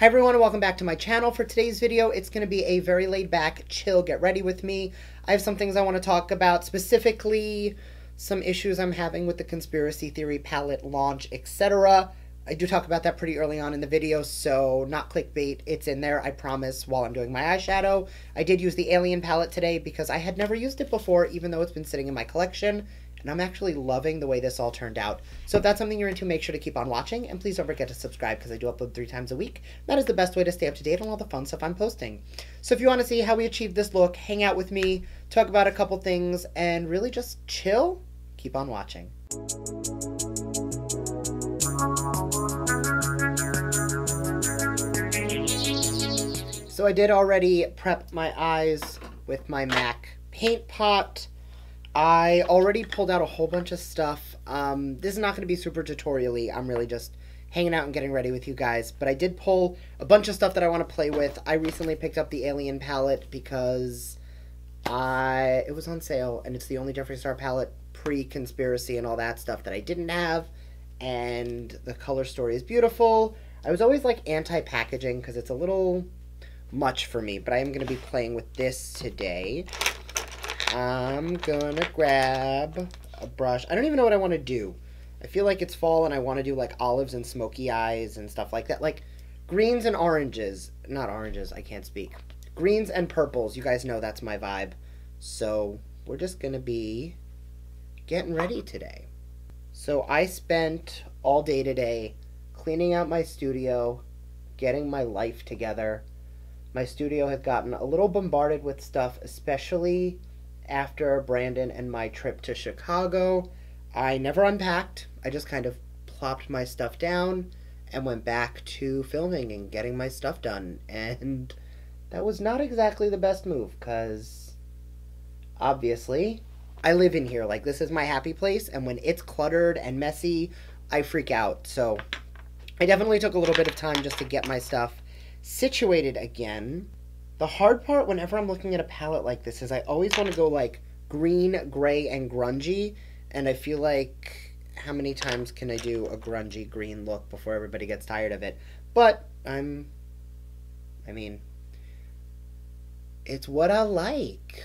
Hi everyone and welcome back to my channel. For today's video, it's going to be a very laid back, chill, get ready with me. I have some things I want to talk about, specifically some issues I'm having with the conspiracy theory palette launch, etc. I do talk about that pretty early on in the video, so not clickbait. It's in there, I promise, while I'm doing my eyeshadow. I did use the Alien palette today because I had never used it before, even though it's been sitting in my collection. And I'm actually loving the way this all turned out. So if that's something you're into, make sure to keep on watching. And please don't forget to subscribe because I do upload 3 times a week. That is the best way to stay up to date on all the fun stuff I'm posting. So if you want to see how we achieved this look, hang out with me, talk about a couple things, and really just chill, keep on watching. So I did already prep my eyes with my MAC paint pot. I already pulled out a whole bunch of stuff. This is not going to be super tutorial-y. I'm really just hanging out and getting ready with you guys. But I did pull a bunch of stuff that I want to play with. I recently picked up the Alien palette because it was on sale. And it's the only Jeffree Star palette pre-conspiracy and all that stuff that I didn't have. And the color story is beautiful. I was always like anti-packaging because it's a little much for me. But I am going to be playing with this today. I'm gonna grab a brush. I don't even know what I want to do. I feel like it's fall and I want to do like olives and smoky eyes and stuff like that. Like greens and oranges. Not oranges, I can't speak. Greens and purples. You guys know that's my vibe. So we're just gonna be getting ready today. So I spent all day today cleaning out my studio, getting my life together. My studio has gotten a little bombarded with stuff, especially after Brandon and my trip to Chicago. I never unpacked. I just kind of plopped my stuff down and went back to filming and getting my stuff done. And that was not exactly the best move because obviously I live in here. Like, this is my happy place, and when it's cluttered and messy, I freak out. So I definitely took a little bit of time just to get my stuff situated again. The hard part whenever I'm looking at a palette like this is I always want to go like green, gray, and grungy. And I feel like, how many times can I do a grungy green look before everybody gets tired of it? But I mean, it's what I like.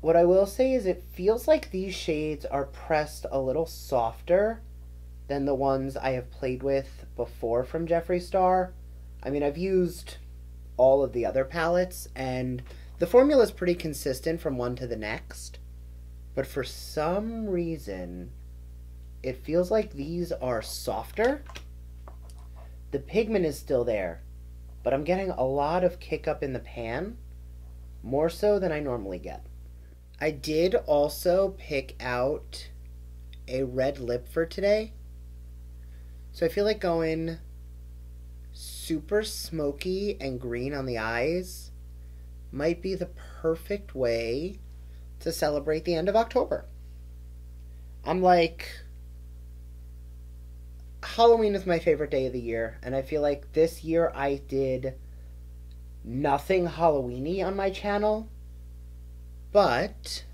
What I will say is it feels like these shades are pressed a little softer than the ones I have played with before from Jeffree Star. I mean, I've used all of the other palettes, and the formula is pretty consistent from one to the next. But for some reason, it feels like these are softer. The pigment is still there, but I'm getting a lot of kick up in the pan, more so than I normally get. I did also pick out a red lip for today. So I feel like going super smoky and green on the eyes might be the perfect way to celebrate the end of October. I'm like, Halloween is my favorite day of the year, and I feel like this year I did nothing Halloween-y on my channel, but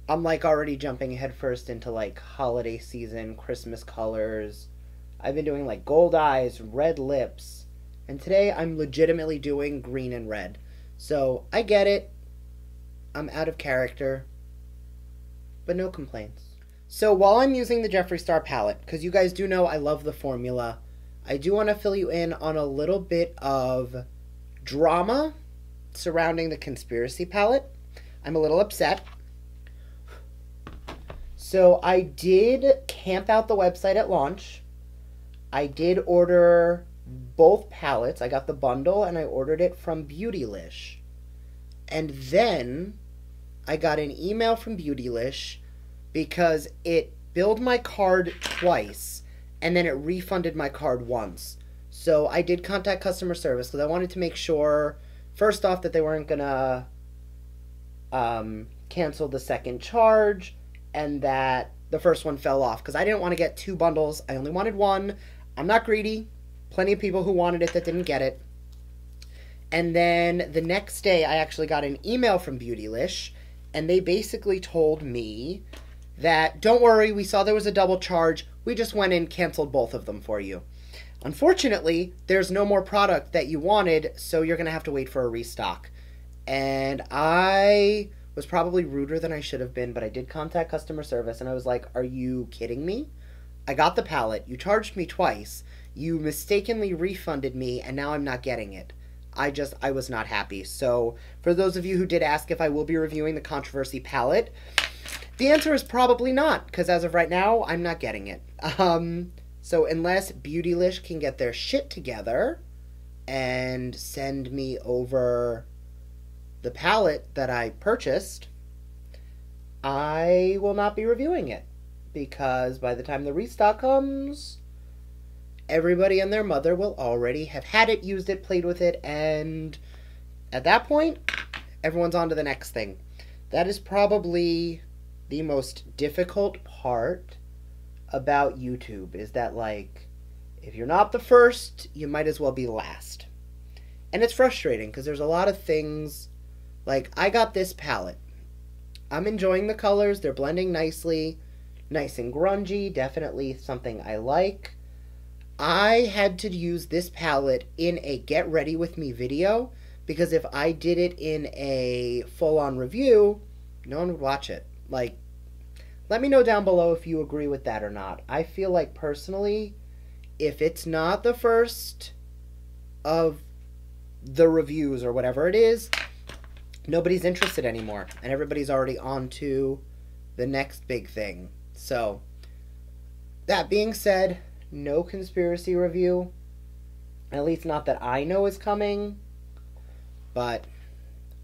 I'm like already jumping headfirst into like holiday season, Christmas colors. I've been doing like gold eyes, red lips, and today I'm legitimately doing green and red. So I get it. I'm out of character, but no complaints. So while I'm using the Jeffree Star palette, because you guys do know I love the formula, I do want to fill you in on a little bit of drama surrounding the conspiracy palette. I'm a little upset. So I did camp out the website at launch. I did order both palettes. I got the bundle and I ordered it from Beautylish. And then I got an email from Beautylish because it billed my card twice and then it refunded my card once. So I did contact customer service because I wanted to make sure, first off, that they weren't going to cancel the second charge and that the first one fell off because I didn't want to get 2 bundles. I only wanted 1. I'm not greedy. Plenty of people who wanted it that didn't get it. And then the next day, I actually got an email from Beautylish, and they basically told me that, don't worry, we saw there was a double charge. We just went and canceled both of them for you. Unfortunately, there's no more product that you wanted, so you're going to have to wait for a restock. And I was probably ruder than I should have been, but I did contact customer service, and I was like, are you kidding me? I got the palette, you charged me twice, you mistakenly refunded me, and now I'm not getting it. I was not happy. So, for those of you who did ask if I will be reviewing the Controversy palette, the answer is probably not, because as of right now, I'm not getting it. So unless Beautylish can get their shit together and send me over the palette that I purchased, I will not be reviewing it. Because by the time the restock comes, everybody and their mother will already have had it, used it, played with it, and at that point, everyone's on to the next thing. That is probably the most difficult part about YouTube, is that, like, if you're not the first, you might as well be last. And it's frustrating, because there's a lot of things, like, I got this palette. I'm enjoying the colors, they're blending nicely, nice and grungy, definitely something I like. I had to use this palette in a Get Ready With Me video, because if I did it in a full-on review, no one would watch it. Like, let me know down below if you agree with that or not. I feel like, personally, if it's not the first of the reviews or whatever it is, nobody's interested anymore. And everybody's already on to the next big thing. So, that being said, no conspiracy review. At least not that I know is coming. But,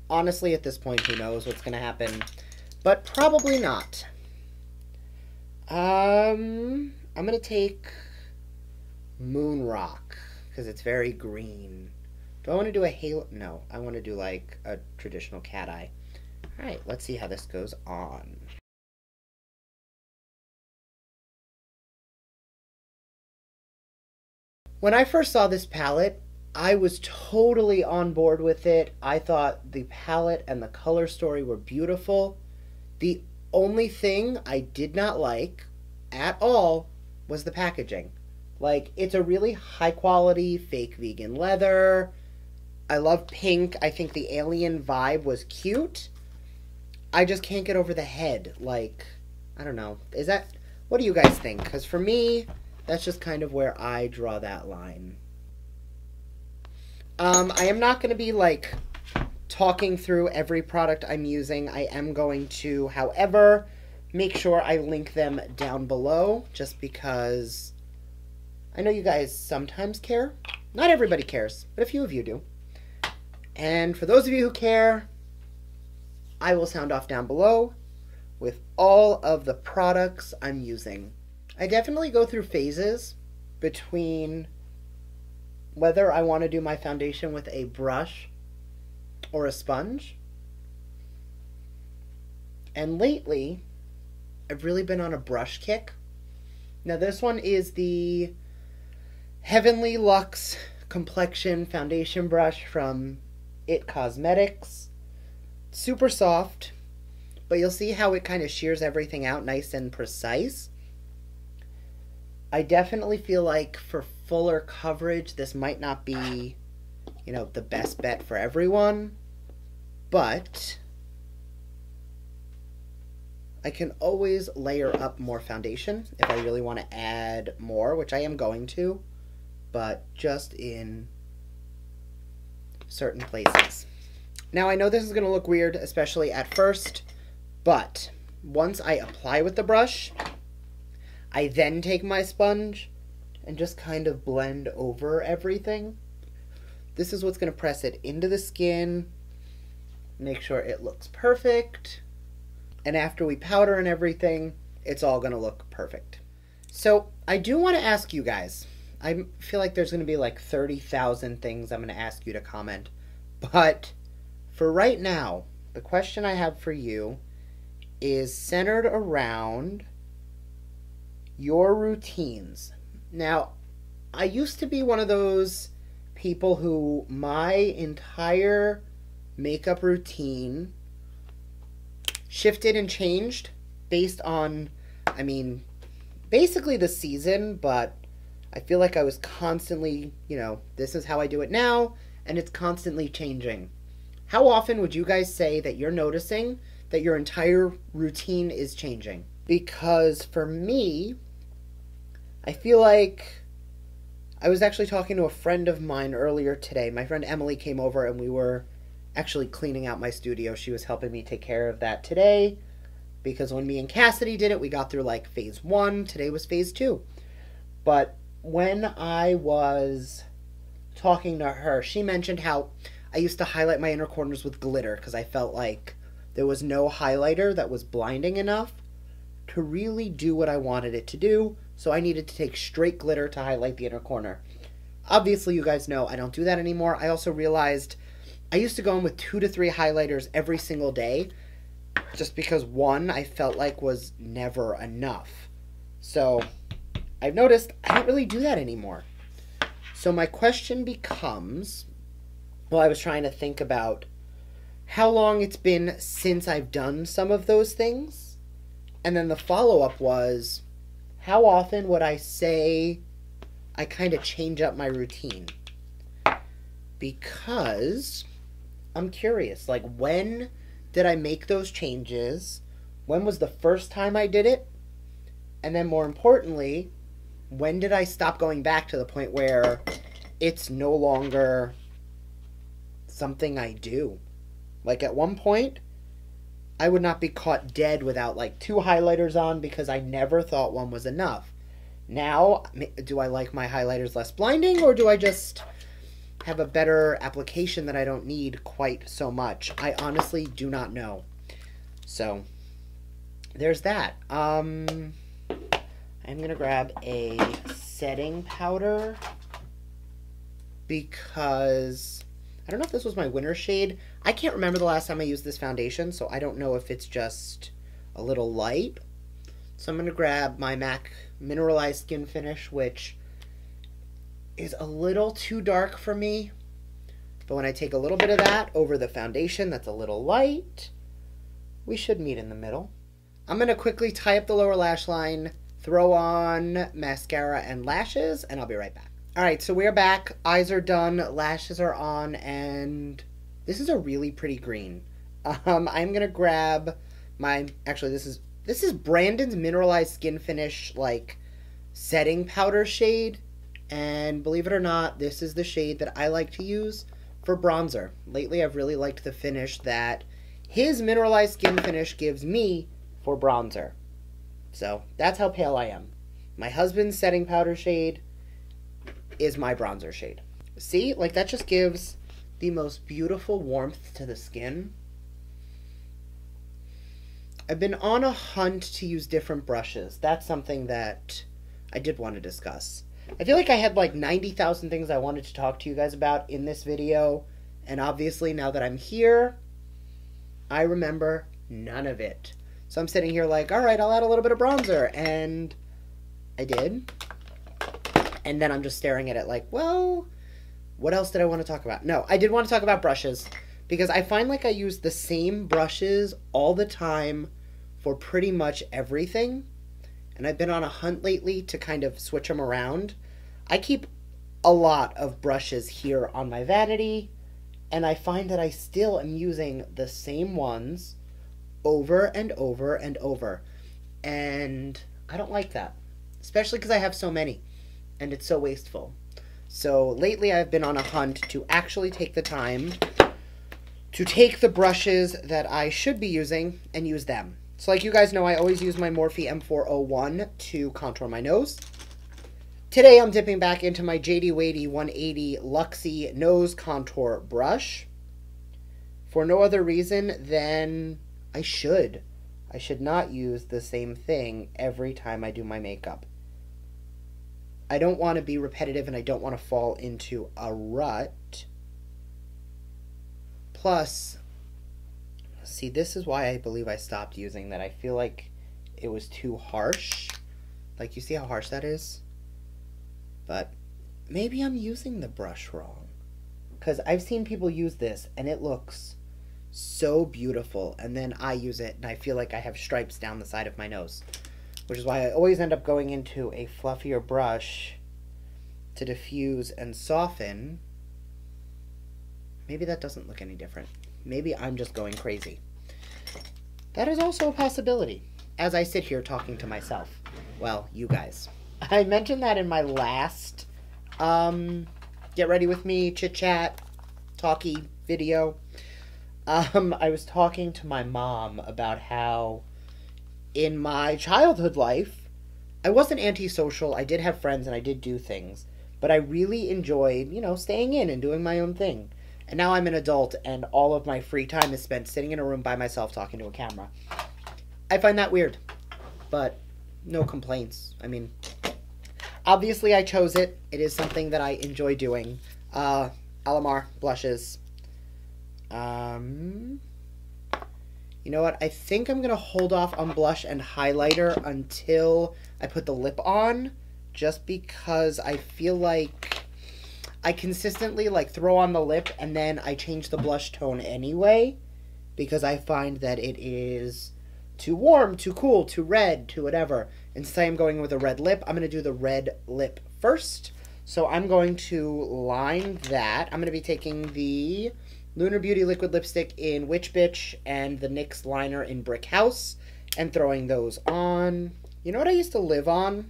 honestly, at this point, who knows what's going to happen. But probably not. I'm going to take Moon Rock, because it's very green. Do I want to do a halo? No, I want to do, like, a traditional cat eye. Alright, let's see how this goes on. When I first saw this palette, I was totally on board with it. I thought the palette and the color story were beautiful. The only thing I did not like at all was the packaging. Like, it's a really high quality fake vegan leather. I love pink. I think the alien vibe was cute. I just can't get over the head. Like, I don't know. What do you guys think? Because for me, that's just kind of where I draw that line. I am not going to be, like, talking through every product I'm using. I am going to, however, make sure I link them down below, just because I know you guys sometimes care. Not everybody cares, but a few of you do. And for those of you who care, I will sound off down below with all of the products I'm using. I definitely go through phases between whether I want to do my foundation with a brush or a sponge. And lately, I've really been on a brush kick. Now this one is the Heavenly Luxe Complexion Foundation Brush from It Cosmetics. Super soft, but you'll see how it kind of shears everything out nice and precise. I definitely feel like for fuller coverage, this might not be, you know, the best bet for everyone, but I can always layer up more foundation if I really want to add more, which I am going to, but just in certain places. Now, I know this is going to look weird, especially at first, but once I apply with the brush, I then take my sponge and just kind of blend over everything. This is what's going to press it into the skin, make sure it looks perfect, and after we powder and everything, it's all going to look perfect. So, I do want to ask you guys, I feel like there's going to be like 30,000 things I'm going to ask you to comment, but for right now, the question I have for you is centered around your routines. Now, I used to be one of those people who my entire makeup routine shifted and changed based on, I mean, basically the season, but I feel like I was constantly, this is how I do it now, and it's constantly changing. How often would you guys say that you're noticing that your entire routine is changing? Because for me, I feel like I was actually talking to a friend of mine earlier today. My friend Emily came over and we were actually cleaning out my studio. She was helping me take care of that today because when me and Cassidy did it, we got through like phase 1. Today was phase 2. But when I was talking to her, she mentioned how I used to highlight my inner corners with glitter because I felt like there was no highlighter that was blinding enough to really do what I wanted it to do, so I needed to take straight glitter to highlight the inner corner. Obviously, you guys know I don't do that anymore. I also realized I used to go in with 2 to 3 highlighters every single day just because one I felt like was never enough. So I've noticed I don't really do that anymore. So my question becomes, well, I was trying to think about how long it's been since I've done some of those things. And then the follow-up was, how often would I say I kind of change up my routine? Because I'm curious, like, when did I make those changes? When was the first time I did it? And then more importantly, when did I stop going back to the point where it's no longer something I do? Like, at one point, I would not be caught dead without like 2 highlighters on because I never thought one was enough. Now, do I like my highlighters less blinding, or do I just have a better application that I don't need quite so much? I honestly do not know. So, there's that. I'm going to grab a setting powder because I don't know if this was my winter shade. I can't remember the last time I used this foundation, so I don't know if it's just a little light. So I'm going to grab my MAC Mineralized Skin Finish, which is a little too dark for me. But when I take a little bit of that over the foundation that's a little light, we should meet in the middle. I'm going to quickly tie up the lower lash line, throw on mascara and lashes, and I'll be right back. Alright, so we're back. Eyes are done, lashes are on, and this is a really pretty green. I'm going to grab my... Actually, this is Brandon's Mineralized Skin Finish, like, setting powder shade. And believe it or not, this is the shade that I like to use for bronzer. Lately, I've really liked the finish that his Mineralized Skin Finish gives me for bronzer. So, that's how pale I am. My husband's setting powder shade is my bronzer shade. See? Like, that just gives the most beautiful warmth to the skin. I've been on a hunt to use different brushes. That's something that I did want to discuss. I feel like I had like 90,000 things I wanted to talk to you guys about in this video, and obviously now that I'm here, I remember none of it. So I'm sitting here like, alright, I'll add a little bit of bronzer, and I did. And then I'm just staring at it like, well, what else did I want to talk about? No, I did want to talk about brushes, because I find like I use the same brushes all the time for pretty much everything. And I've been on a hunt lately to kind of switch them around. I keep a lot of brushes here on my vanity, and I find that I still am using the same ones over and over and over. And I don't like that, especially because I have so many, and it's so wasteful. So lately I've been on a hunt to actually take the time to take the brushes that I should be using and use them. So like you guys know, I always use my Morphe M401 to contour my nose. Today I'm dipping back into my JD Wadey 180 Luxie nose contour brush for no other reason than I should not use the same thing every time I do my makeup. I don't want to be repetitive and I don't want to fall into a rut. Plus, see, this is why I believe I stopped using that. I feel like it was too harsh. Like, you see how harsh that is? But maybe I'm using the brush wrong. Because I've seen people use this and it looks so beautiful. And then I use it and I feel like I have stripes down the side of my nose. Which is why I always end up going into a fluffier brush to diffuse and soften. Maybe that doesn't look any different. Maybe I'm just going crazy. That is also a possibility, as I sit here talking to myself. Well, you guys. I mentioned that in my last Get Ready With Me chit-chat, talky video. I was talking to my mom about how in my childhood life, I wasn't antisocial. I did have friends and I did do things. But I really enjoyed, staying in and doing my own thing. And now I'm an adult and all of my free time is spent sitting in a room by myself talking to a camera. I find that weird, but no complaints. I mean, obviously I chose it. It is something that I enjoy doing. Alamar blushes. You know what? I think I'm going to hold off on blush and highlighter until I put the lip on, just because I feel like I consistently throw on the lip and then I change the blush tone anyway, because I find that it is too warm, too cool, too red, too whatever. And since I am going with a red lip, I'm going to do the red lip first. So I'm going to line that. I'm going to be taking the Lunar Beauty Liquid Lipstick in Witch Bitch and the NYX liner in Brick House and throwing those on. You know what I used to live on?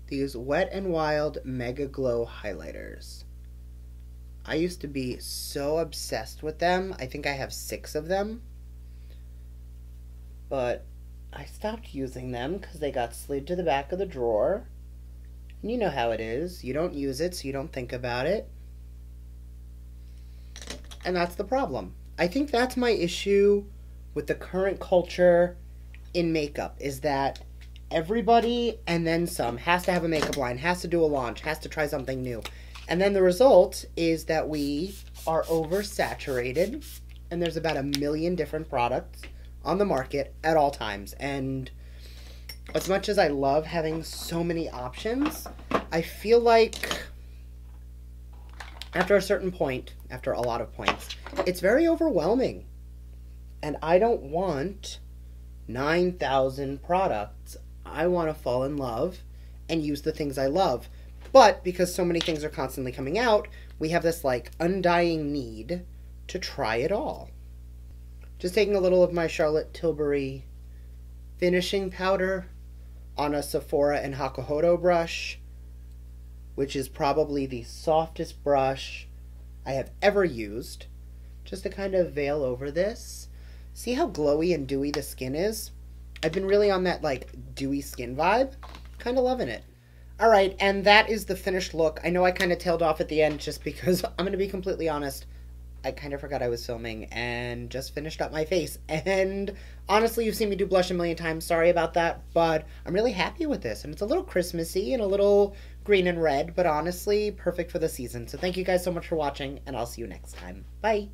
These Wet n Wild Mega Glow highlighters. I used to be so obsessed with them. I think I have 6 of them. But I stopped using them because they got slid to the back of the drawer. And you know how it is. You don't use it, so you don't think about it. And that's the problem. I think that's my issue with the current culture in makeup, is that everybody, and then some, has to have a makeup line, has to do a launch, has to try something new. And then the result is that we are oversaturated, and there's about 1 million different products on the market at all times. And as much as I love having so many options, I feel like after a certain point, after a lot of points, it's very overwhelming. And I don't want 9,000 products. I want to fall in love and use the things I love. But because so many things are constantly coming out, we have this undying need to try it all. Just taking a little of my Charlotte Tilbury finishing powder on a Sephora and Hakuhodo brush, which is probably the softest brush I have ever used, just to kind of veil over this. See how glowy and dewy the skin is? I've been really on that dewy skin vibe. Kind of loving it. Alright, and that is the finished look. I know I kind of tailed off at the end just because, I'm going to be completely honest, I kind of forgot I was filming and just finished up my face. And honestly, you've seen me do blush 1,000,000 times. Sorry about that, but I'm really happy with this. And it's a little Christmassy and a little green and red, but honestly, perfect for the season. So thank you guys so much for watching, and I'll see you next time. Bye!